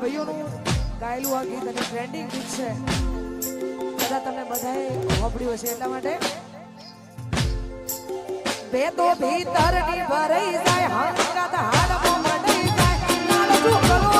ભાઈઓનું ગાયેલું આ ગીત અને ટ્રેન્ડિંગ ગીત છે, કદાચ તમે બધાએ સાંભળ્યું હશે, એટલા માટે બે તો ભીતર ની ભરાઈ જાય હંકાત હાડમાં મંડાઈ જાય નાળું કરો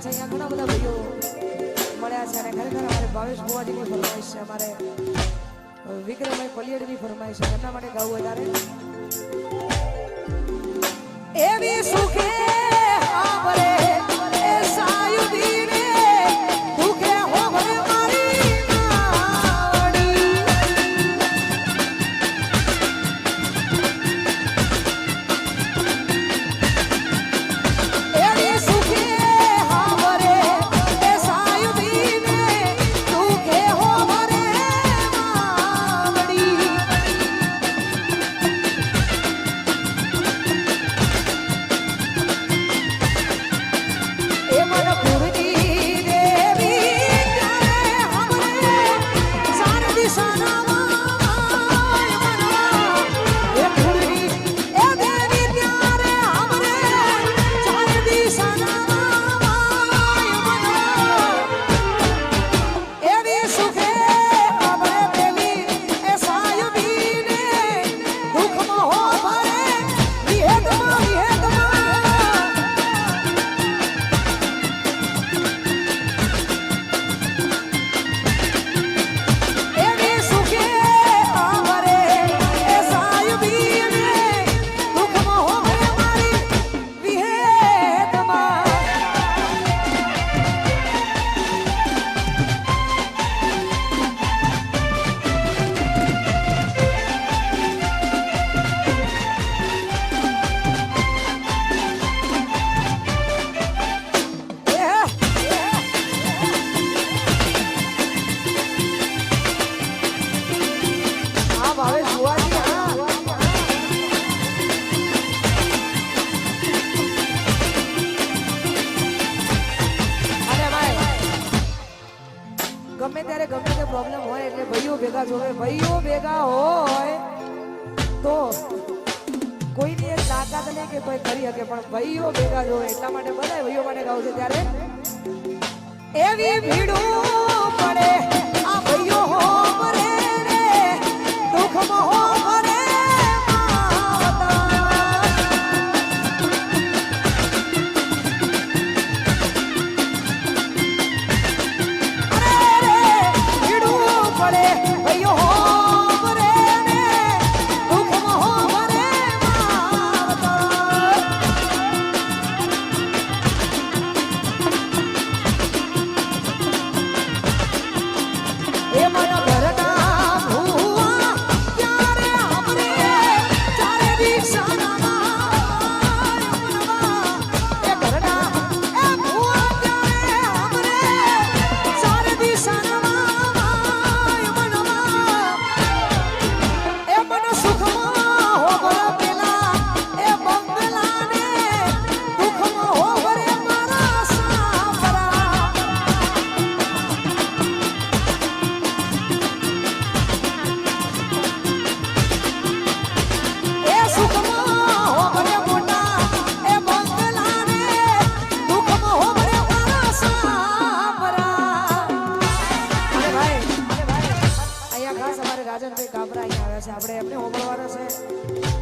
છે અહીંયા ઘણા બધા ભાઈઓ મળ્યા છે અને ખરેખર અમારે ભાવેશ ભુવાજીની ફરમાઈશ છે, અમારે વિક્રમભાઈ પલિયડની ફરમાઈશ છે, એમના માટે ગાવું વધારે એવી સુખે આવરે એ સાયુદીને દુખે હોવરે મારી નાવડી એવી સુખે આવરે એ સાયુદીને દુખે હોવરે માવડી ગમે ત્યારે ગમે તે પ્રોબ્લેમ હોય એટલે ભાઈઓ ભેગા જોવે, ભાઈઓ ભેગા હોય તો કોઈની એક તાકાત નહીં કે કોઈ કરી શકે, પણ ભાઈઓ ભેગા જોવે એટલા માટે બધા ભાઈઓ માટે ગાવું છે ત્યારે એવી ભીડું પડે આ ભાઈઓ હો મરે રે દુઃખમાં હો મરે આપણે એમને હોમળવાના છે,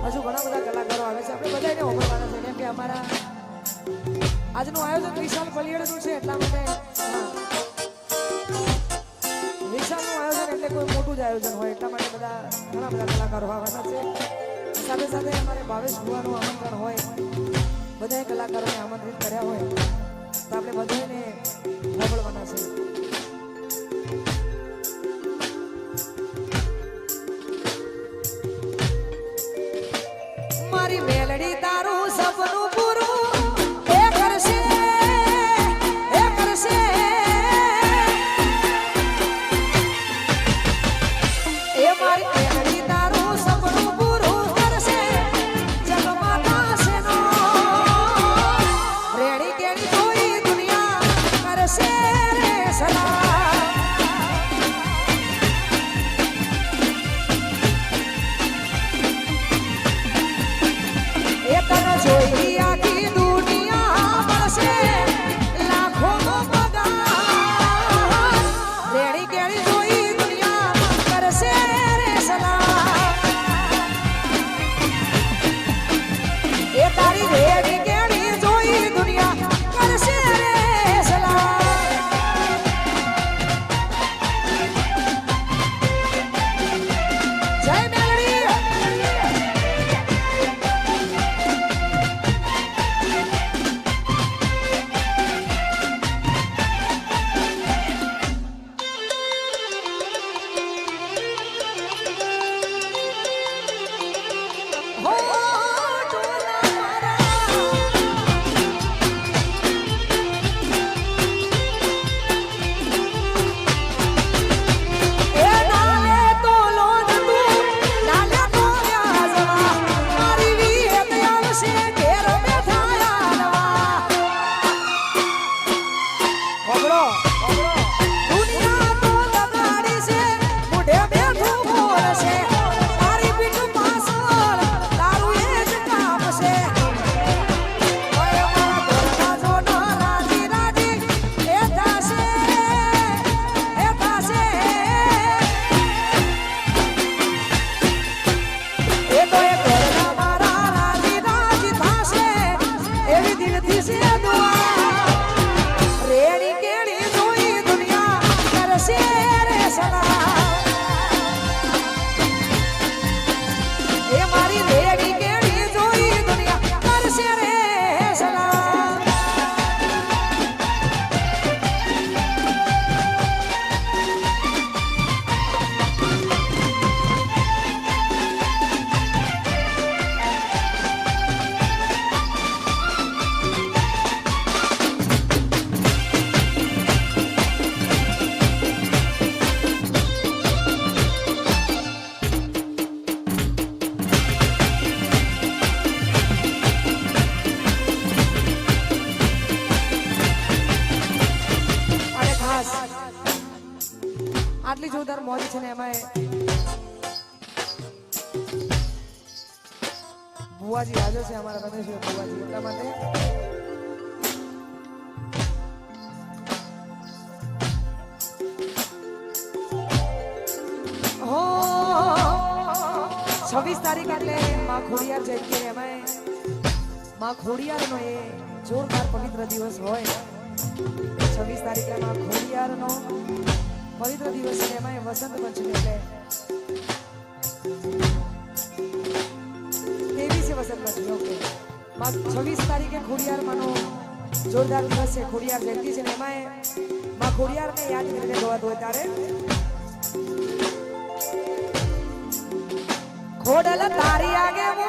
હજુ ઘણા બધા કલાકારો આવે છે, આપણે બધાને હોમળવાના છે કેમ કે અમારા આજનું આયોજન વિશાલ પલિયડનું છે એટલા માટે વિશાલનું આયોજન એટલે કોઈ મોટું જ આયોજન હોય એટલા માટે બધા ઘણા બધા કલાકારો આવવાના છે, સાથે સાથે અમારે ભાવેશ ભુવાનું આમંત્રણ હોય, બધાએ કલાકારોને આમંત્રિત કર્યા હોય તો આપણે બધાને હોમળવાના છે. મારી મેલડી તારું સપનું પૂરું એ કરશે એ મારી મેલડી તારું સપનું પૂરું કરશે જગમાતા સેનો રેડી કેડી કોઈ દુનિયા કરશે રે સલામ જોઈ આખી દુનિયા મળશે લાખોનો પગાર રેડી કેડી જોઈ દુનિયા કરશે રે સલામ એ તારી રેડી કેડી જોઈ દુનિયા કરશે રે સલામ આટલી જોરદાર મોજ છે ને એમાં બુવાજી હાજર છે અમારા રમેશભાઈ બુવાજી એટલા માટે હો 26 તારીખ એટલે માં ખોડિયાર જયંતિ એમાં માં ખોડિયારનો એ જોરદાર પવિત્ર દિવસ હોય 26 તારીખે માં ખોડિયારનો પવિત્ર દિવસ છે એમાં વસંત પંચમી એટલે વસંત પંચમી ઓકે 26 તારીખે ખોડિયાર માનો જોરદાર દિવસ છે ખોડિયાર જયંતિ છે ને એમાં માં ખોડિયારને યાદ કરીને ગવાતું હોય ત્યારે ખોડલ તારી આગે